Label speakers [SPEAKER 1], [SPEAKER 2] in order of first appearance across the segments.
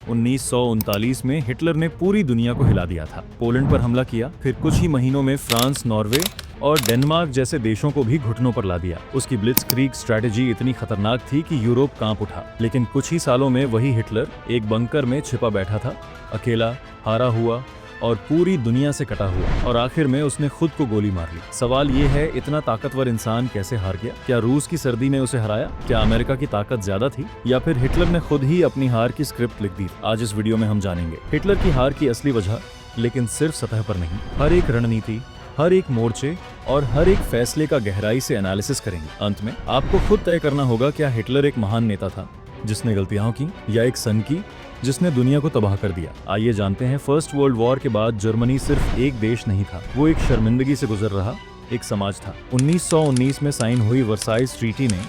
[SPEAKER 1] 1939 में हिटलर ने पूरी दुनिया को हिला दिया था। पोलैंड पर हमला किया, फिर कुछ ही महीनों में फ्रांस, नॉर्वे और डेनमार्क जैसे देशों को भी घुटनों पर ला दिया। उसकी ब्लिट्जक्रीग स्ट्रैटेजी इतनी खतरनाक थी कि यूरोप कांप उठा। लेकिन कुछ ही सालों में वही हिटलर एक बंकर में छिपा बैठा था, अकेला, हारा हुआ और पूरी दुनिया से कटा हुआ, और आखिर में उसने खुद को गोली मार ली। सवाल ये है, इतना ताकतवर इंसान कैसे हार गया? क्या रूस की सर्दी ने उसे हराया? क्या अमेरिका की ताकत ज्यादा थी, या फिर हिटलर ने खुद ही अपनी हार की स्क्रिप्ट लिख दी? आज इस वीडियो में हम जानेंगे हिटलर की हार की असली वजह, लेकिन सिर्फ सतह पर नहीं। हर एक रणनीति, हर एक मोर्चे और हर एक फैसले का गहराई से एनालिसिस करेंगे। अंत में आपको खुद तय करना होगा, क्या हिटलर एक महान नेता था जिसने गलतियां की, या एक सन की जिसने दुनिया को तबाह कर दिया? आइए जानते हैं। फर्स्ट वर्ल्ड वॉर के बाद जर्मनी सिर्फ एक देश नहीं था, वो एक शर्मिंदगी से गुजर रहा एक समाज था। 1919 में साइन हुई वर्साइल्स ट्रीटी ने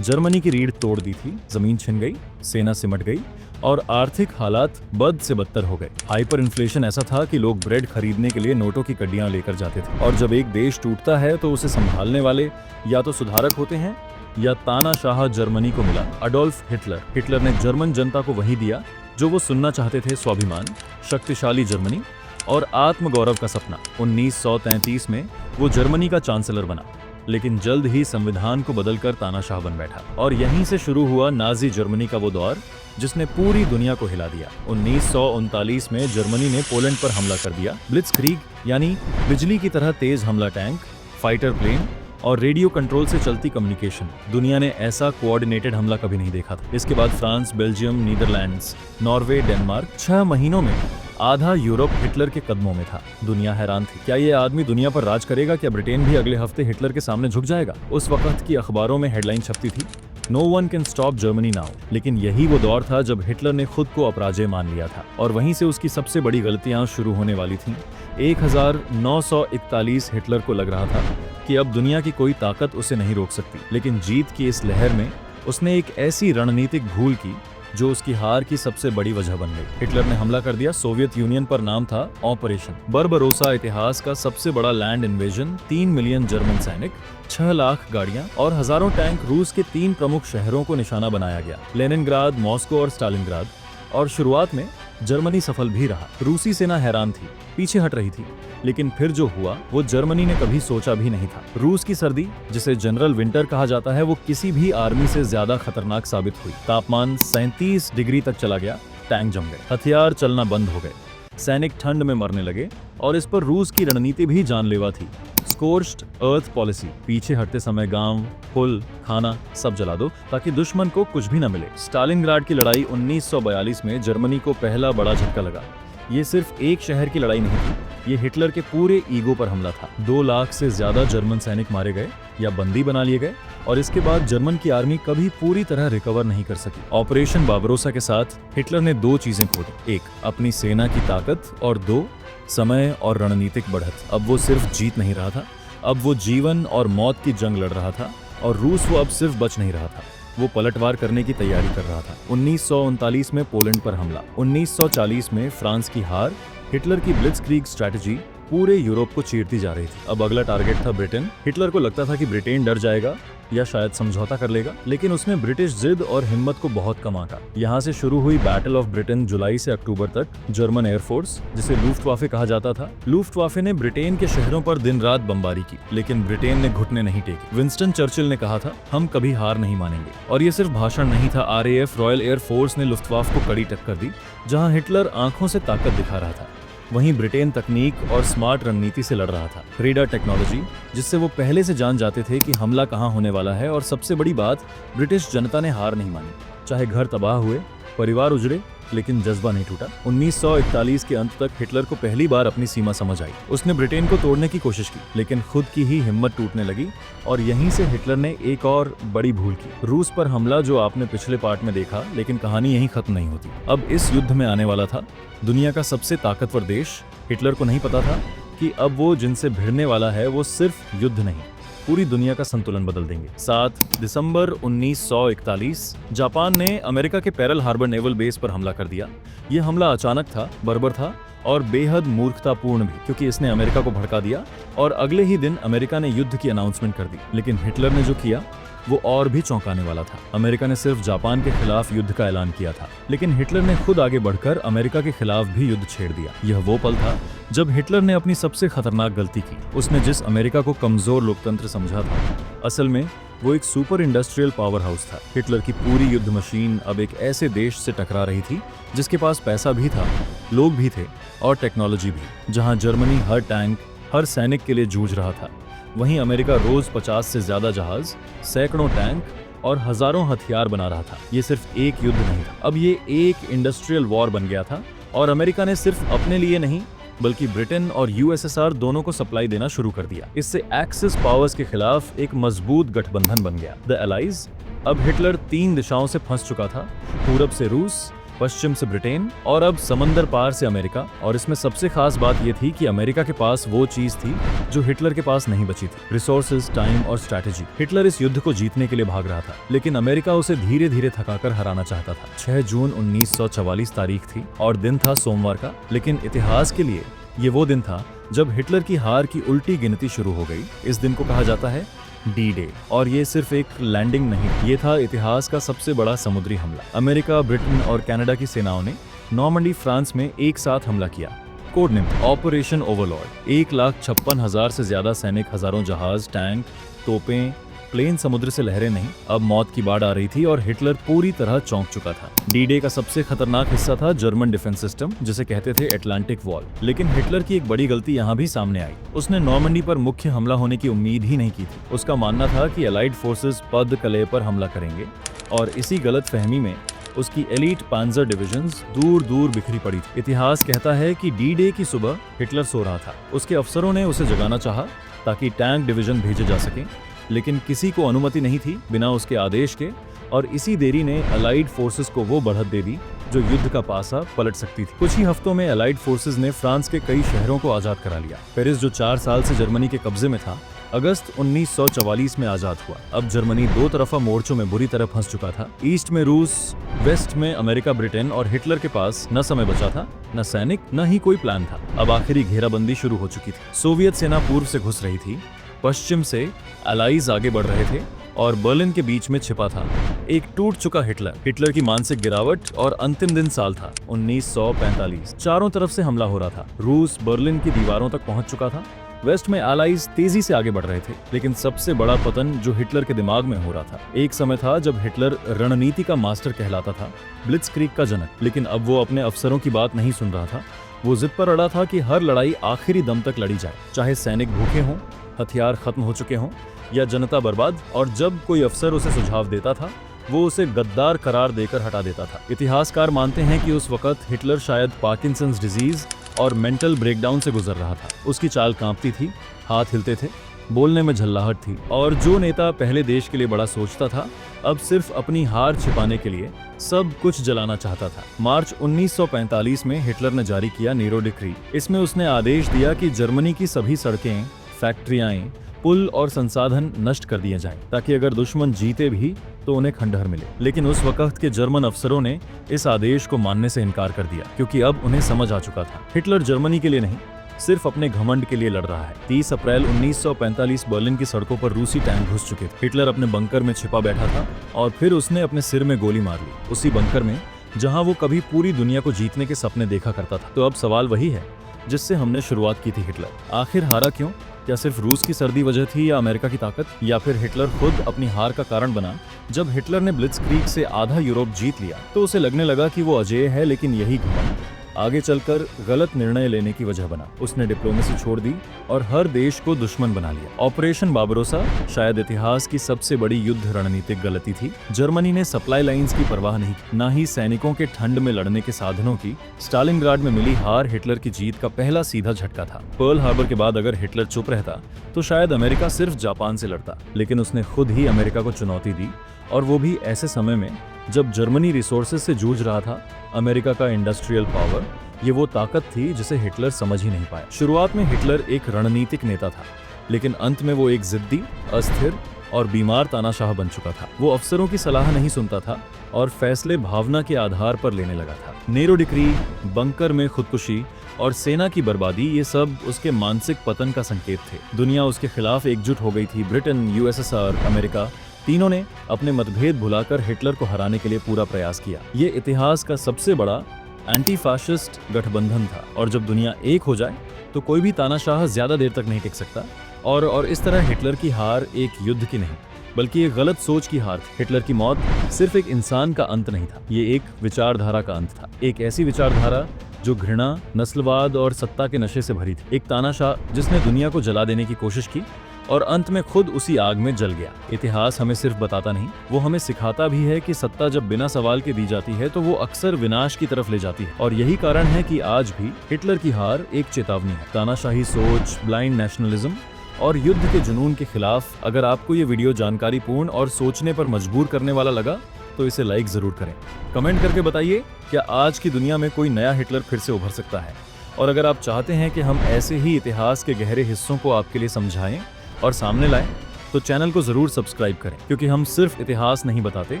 [SPEAKER 1] जर्मनी की रीढ़ तोड़ दी थी। जमीन छिन गई, सेना सिमट गई और आर्थिक हालात बद से बदतर हो गए। हाइपर इन्फ्लेशन ऐसा था कि लोग ब्रेड खरीदने के लिए नोटों की कड्डियां लेकर जाते थे। और जब एक देश टूटता है तो उसे संभालने वाले या तो सुधारक होते हैं या तानाशाह जर्मनी को मिला अडोल्फ हिटलर। हिटलर ने जर्मन जनता को वही दिया जो वो सुनना चाहते थे, स्वाभिमान, शक्तिशाली जर्मनी और आत्मगौरव का सपना। 1933 में वो जर्मनी का चांसलर बना, लेकिन जल्द ही संविधान को बदलकर तानाशाह बन बैठा। और यहीं से शुरू हुआ नाजी जर्मनी का वो दौर जिसने पूरी दुनिया को हिला दिया। 1939 में जर्मनी ने पोलैंड पर हमला कर दिया। ब्लिट्जक्रीग यानी बिजली की तरह तेज हमला टैंक, फाइटर प्लेन और रेडियो कंट्रोल से चलती कम्युनिकेशन। दुनिया ने ऐसा कोऑर्डिनेटेड हमला कभी नहीं देखा था। इसके बाद France, Belgium, Netherlands, Norway, Denmark, 6 महीनों में आधा यूरोप हिटलर के कदमों में था। दुनिया हैरान थी, क्या ये आदमी दुनिया पर राज करेगा? क्या ब्रिटेन भी अगले हफ्ते हिटलर के सामने झुक जाएगा? उस वक्त की अखबारों में हेडलाइन छपती थी, no one can stop Germany now. लेकिन यही वो दौर था जब हिटलर ने खुद को अपराजय मान लिया था, और वहीं से उसकी सबसे बड़ी गलतियां शुरू होने वाली थीं। 1941 हिटलर को लग रहा था कि अब दुनिया की कोई ताकत उसे नहीं रोक सकती। लेकिन जीत की इस लहर में उसने एक ऐसी रणनीतिक भूल की जो उसकी हार की सबसे बड़ी वजह बन गई। हिटलर ने हमला कर दिया। सोवियत यूनियन पर नाम था ऑपरेशन बारबारोसा। इतिहास का सबसे बड़ा लैंड इन्वेजन। 3 मिलियन जर्मन सैनिक, 6 लाख गाड़ियां और हजारों टैंक। रूस के 3 प्रमुख शहरों को निशाना बनाया गया, लेनिनग्राद, मॉस्को और स्टालिनग्राद। और शुरुआत में जर्मनी सफल भी रहा। रूसी सेना हैरान थी, पीछे हट रही थी, लेकिन फिर जो हुआ वो जर्मनी ने कभी सोचा भी नहीं था। रूस की सर्दी, जिसे जनरल विंटर कहा जाता है, वो किसी भी आर्मी से ज्यादा खतरनाक साबित हुई। तापमान 37 डिग्री तक चला गया, टैंक जम गए, हथियार चलना बंद हो गए, सैनिक ठंड में मरने लगे। और इस पर रूस की रणनीति भी जानलेवा थी, स्कोर्च्ड अर्थ पॉलिसी। पीछे हटते समय गांव, पुल, खाना सब जला दो ताकि दुश्मन को कुछ भी न मिले। स्टालिनग्राड की लड़ाई 1942 में जर्मनी को पहला बड़ा झटका लगा। ये सिर्फ एक शहर की लड़ाई नहीं थी, ये हिटलर के पूरे ईगो पर हमला था। 2 लाख से ज्यादा जर्मन सैनिक मारे गए या बंदी बना लिए गए, और इसके बाद जर्मन की आर्मी कभी पूरी तरह रिकवर नहीं कर सकी। ऑपरेशन बारबारोसा के साथ हिटलर ने 2 चीजें खो दी, एक अपनी सेना की ताकत और 2 समय और रणनीतिक बढ़त। अब वो सिर्फ जीत नहीं रहा था, अब वो जीवन और मौत की जंग लड़ रहा था। और रूस वो अब सिर्फ बच नहीं रहा था, वो पलटवार करने की तैयारी कर रहा था। 1939 में पोलैंड पर हमला, 1940 में फ्रांस की हार। हिटलर की ब्लिट्जक्रीग स्ट्रैटेजी पूरे यूरोप को चीरती जा रही थी। अब अगला टारगेट था ब्रिटेन। हिटलर को लगता था कि ब्रिटेन डर जाएगा या शायद समझौता कर लेगा, लेकिन उसने ब्रिटिश जिद और हिम्मत को बहुत कम आंका। यहाँ से शुरू हुई बैटल ऑफ ब्रिटेन। जुलाई से अक्टूबर तक जर्मन एयरफोर्स, जिसे लुफ्टवाफे कहा जाता था, लुफ्टवाफे ने ब्रिटेन के शहरों पर दिन रात बमबारी की, लेकिन ब्रिटेन ने घुटने नहीं टेके। विंस्टन चर्चिल ने कहा था, हम कभी हार नहीं मानेंगे। और ये सिर्फ भाषण नहीं था। RAF रॉयल एयर फोर्स ने लुफ्टवाफे को कड़ी टक्कर दी। जहाँ हिटलर आंखों से ताकत दिखा रहा था, वहीं ब्रिटेन तकनीक और स्मार्ट रणनीति से लड़ रहा था। रेडार टेक्नोलॉजी, जिससे वो पहले से जान जाते थे कि हमला कहां होने वाला है। और सबसे बड़ी बात, ब्रिटिश जनता ने हार नहीं मानी। चाहे घर तबाह हुए, परिवार उजड़े, लेकिन जज्बा नहीं टूटा। 1941 के अंत तक हिटलर को पहली बार अपनी सीमा समझ आई। उसने ब्रिटेन को तोड़ने की कोशिश की, लेकिन खुद की ही हिम्मत टूटने लगी। और यहीं से हिटलर ने एक और बड़ी भूल की, रूस पर हमला, जो आपने पिछले पार्ट में देखा। लेकिन कहानी यहीं खत्म नहीं होती। अब इस युद्ध में आने वाला था दुनिया का सबसे ताकतवर देश। हिटलर को नहीं पता था कि अब वो जिनसे भिड़ने वाला है वो सिर्फ युद्ध नहीं, पूरी दुनिया का संतुलन बदल देंगे। 7 दिसंबर 1941 जापान ने अमेरिका के पेरल हार्बर नेवल बेस पर हमला कर दिया। यह हमला अचानक था, बर्बर था और बेहद मूर्खतापूर्ण भी, क्योंकि इसने अमेरिका को भड़का दिया और अगले ही दिन अमेरिका ने युद्ध की अनाउंसमेंट कर दी। लेकिन हिटलर ने जो किया वो और भी चौंकाने वाला था। अमेरिका ने सिर्फ जापान के खिलाफ युद्ध का ऐलान किया था, लेकिन हिटलर ने खुद आगे बढ़कर अमेरिका के खिलाफ भी युद्ध छेड़ दिया। यह वो पल था जब हिटलर ने अपनी सबसे खतरनाक गलती की। उसने जिस अमेरिका को कमजोर लोकतंत्र समझा था, असल में वो एक सुपर इंडस्ट्रियल पावर हाउस था। हिटलर की पूरी युद्ध मशीन अब एक ऐसे देश से टकरा रही थी जिसके पास पैसा भी था, लोग भी थे और टेक्नोलॉजी भी। जहां जर्मनी हर टैंक, हर सैनिक के लिए जूझ रहा था, वहीं अमेरिका रोज 50 से ज्यादा जहाज, सैकड़ों टैंक और हजारों हथियार बना रहा था। ये सिर्फ एक युद्ध नहीं था, अब ये एक इंडस्ट्रियल वॉर बन गया था और अमेरिका ने सिर्फ अपने लिए नहीं बल्कि ब्रिटेन और यूएसएसआर दोनों को सप्लाई देना शुरू कर दिया। इससे एक्सिस पावर्स के खिलाफ एक मजबूत गठबंधन बन गया, द एलाइज। अब हिटलर 3 दिशाओं से फंस चुका था, पूरब से रूस, पश्चिम से ब्रिटेन और अब समंदर पार से अमेरिका। और इसमें सबसे खास बात यह थी कि अमेरिका के पास वो चीज थी जो हिटलर के पास नहीं बची थी, रिसोर्सेज, टाइम और स्ट्रैटेजी। हिटलर इस युद्ध को जीतने के लिए भाग रहा था, लेकिन अमेरिका उसे धीरे धीरे थकाकर हराना चाहता था। 6 जून 1944 तारीख थी और दिन था सोमवार का, लेकिन इतिहास के लिए ये वो दिन था जब हिटलर की हार की उल्टी गिनती शुरू हो गई। इस दिन को कहा जाता है डी डे, और ये सिर्फ एक लैंडिंग नहीं, ये था इतिहास का सबसे बड़ा समुद्री हमला। अमेरिका, ब्रिटेन और कनाडा की सेनाओं ने नॉर्मंडी, फ्रांस में एक साथ हमला किया। Code name operation Overlord. 1,56,000 से ज्यादा सैनिक, हजारों जहाज, टैंक, तोपें, प्लेन, समुद्र से लहरें नहीं, अब मौत की बाढ़ आ रही थी और हिटलर पूरी तरह चौंक चुका था। डी डे का सबसे खतरनाक हिस्सा था जर्मन डिफेंस सिस्टम, जिसे कहते थे अटलांटिक वॉल। लेकिन हिटलर की एक बड़ी गलती यहाँ भी सामने आई। उसने नॉर्मंडी पर मुख्य हमला होने की उम्मीद ही नहीं की थी। उसका मानना था कि अलाइड फोर्सेस पद कले पर हमला करेंगे, और इसी गलत फहमी में उसकी एलीट पांजर डिविजन्स दूर दूर बिखरी पड़ी थी। इतिहास कहता है कि डी डे की सुबह हिटलर सो रहा था। उसके अफसरों ने उसे जगाना चाहा ताकि टैंक डिवीजन भेजे जा सके, लेकिन किसी को अनुमति नहीं थी बिना उसके आदेश के, और इसी देरी ने अलाइड फोर्सेस को वो बढ़त दे दी जो युद्ध का पासा पलट सकती थी। कुछ ही हफ्तों में अलाइड फोर्सेस ने फ्रांस के कई शहरों को आजाद करा लिया। पेरिस, जो 4 साल से जर्मनी के कब्जे में था, अगस्त 1944 में आजाद हुआ। अब जर्मनी 2 तरफा मोर्चों में बुरी तरह फंस चुका था। ईस्ट में रूस, वेस्ट में अमेरिका, ब्रिटेन, और हिटलर के पास न समय बचा था, न सैनिक, न ही कोई प्लान था। अब आखिरी घेराबंदी शुरू हो चुकी थी। सोवियत सेना पूर्व से घुस रही थी, पश्चिम से अलाइज आगे बढ़ रहे थे और बर्लिन के बीच में छिपा था एक टूट चुका हिटलर की मानसिक गिरावट। और अंतिम दिन साल था 1945। चारों तरफ से हमला हो रहा था। रूस बर्लिन की दीवारों तक पहुंच चुका था। वेस्ट में अलाइज तेजी से आगे बढ़ रहे थे, लेकिन सबसे बड़ा पतन जो हिटलर के दिमाग में हो रहा था। एक समय था जब हिटलर रणनीति का मास्टर कहलाता था, ब्लिट्जक्रीग का जनक, लेकिन अब वो अपने अफसरों की बात नहीं सुन रहा था। वो जिद पर अड़ा था कि हर लड़ाई आखिरी दम तक लड़ी जाए, चाहे सैनिक भूखे हों, हथियार खत्म हो चुके हों या जनता बर्बाद। और जब कोई अफसर उसे सुझाव देता था, वो उसे गद्दार करार देकर हटा देता था। इतिहासकार मानते हैं कि उस वक्त हिटलर शायद पार्किंसंस डिजीज और मेंटल ब्रेकडाउन से गुजर रहा था। उसकी चाल कांपती थी, हाथ हिलते थे, बोलने में झल्लाहट थी, और जो नेता पहले देश के लिए बड़ा सोचता था, अब सिर्फ अपनी हार छिपाने के लिए सब कुछ जलाना चाहता था। मार्च 1945 में हिटलर ने जारी किया नीरो डिक्री। इसमें उसने आदेश दिया कि जर्मनी की सभी सड़कें, फैक्ट्रियां, पुल और संसाधन नष्ट कर दिए जाएं, ताकि अगर दुश्मन जीते भी तो उन्हें खंडहर मिले। लेकिन उस वक्त के जर्मन अफसरों ने इस आदेश को मानने से इनकार कर दिया, क्योंकि अब उन्हें समझ आ चुका था हिटलर जर्मनी के लिए नहीं, सिर्फ अपने घमंड के लिए लड़ रहा है। 30 अप्रैल 1945 बर्लिन की सड़कों पर रूसी टैंक घुस चुके थे। हिटलर अपने बंकर में छिपा बैठा था और फिर उसने अपने सिर में गोली मार ली, उसी बंकर में जहां वो कभी पूरी दुनिया को जीतने के सपने देखा करता था। तो अब सवाल वही है जिससे हमने शुरुआत की थी। हिटलर आखिर हारा क्यों? क्या सिर्फ रूस की सर्दी वजह थी, या अमेरिका की ताकत, या फिर हिटलर खुद अपनी हार का कारण बना? जब हिटलर ने ब्लिट्जक्रीग से आधा यूरोप जीत लिया तो उसे लगने लगा कि वो अजेय है, लेकिन यही घमंड आगे चलकर गलत निर्णय लेने की वजह बना। उसने डिप्लोमेसी छोड़ दी और हर देश को दुश्मन बना लिया। ऑपरेशन बारबारोसा शायद इतिहास की सबसे बड़ी युद्ध रणनीतिक गलती थी। जर्मनी ने सप्लाई लाइंस की परवाह नहीं की, न ही सैनिकों के ठंड में लड़ने के साधनों की। स्टालिनग्राड में मिली हार हिटलर की जीत का पहला सीधा झटका था। पर्ल हार्बर के बाद अगर हिटलर चुप रहता तो शायद अमेरिका सिर्फ जापान से लड़ता, लेकिन उसने खुद ही अमेरिका को चुनौती दी, और वो भी ऐसे समय में जब जर्मनी रिसोर्सेज से जूझ रहा था। अमेरिका का इंडस्ट्रियल पावर, ये वो ताकत थी जिसे हिटलर समझ ही नहीं पाया। शुरुआत में हिटलर एक रणनीतिक नेता था, लेकिन अंत में वो एक जिद्दी, अस्थिर और बीमार तानाशाह बन चुका था। वो अफसरों की सलाह नहीं सुनता था और फैसले भावना के आधार पर लेने लगा था। नीरो डिक्री, बंकर में खुदकुशी और सेना की बर्बादी, ये सब उसके मानसिक पतन का संकेत थे। दुनिया उसके खिलाफ एकजुट हो गई थी। ब्रिटेन, यूएसएसआर, अमेरिका तीनों ने अपने मतभेद भुलाकर हिटलर को हराने के लिए पूरा प्रयास किया। ये इतिहास का सबसे बड़ा एंटी फाशिस्ट गठबंधन था, और जब दुनिया एक हो जाए तो कोई भी तानाशाह ज्यादा देर तक नहीं टिक सकता। और इस तरह हिटलर की हार एक युद्ध की नहीं, बल्कि एक गलत सोच की हार थी। हिटलर की मौत सिर्फ एक इंसान का अंत नहीं था, ये एक विचारधारा का अंत था। एक ऐसी विचारधारा जो घृणा, नस्लवाद और सत्ता के नशे से भरी थी। एक तानाशाह जिसने दुनिया को जला देने की कोशिश की और अंत में खुद उसी आग में जल गया। इतिहास हमें सिर्फ बताता नहीं, वो हमें सिखाता भी है कि सत्ता जब बिना सवाल के दी जाती है तो वो अक्सर विनाश की तरफ ले जाती है। और यही कारण है कि आज भी हिटलर की हार एक चेतावनी है। तानाशाही सोच, ब्लाइंड नेशनलिज्म और युद्ध के जुनून के खिलाफ। अगर आपको ये वीडियो जानकारीपूर्ण और सोचने पर मजबूर करने वाला लगा तो इसे लाइक जरूर करें। कमेंट करके बताइए, क्या आज की दुनिया में कोई नया हिटलर फिर से उभर सकता है? और अगर आप चाहते हैं कि हम ऐसे ही इतिहास के गहरे हिस्सों को आपके लिए समझाएं और सामने लाएं, तो चैनल को जरूर सब्सक्राइब करें, क्योंकि हम सिर्फ इतिहास नहीं बताते,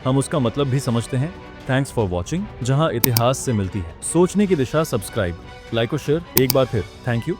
[SPEAKER 1] हम उसका मतलब भी समझते हैं। थैंक्स फॉर वॉचिंग, जहां इतिहास से मिलती है सोचने की दिशा। सब्सक्राइब, लाइक और शेयर। एक बार फिर थैंक यू।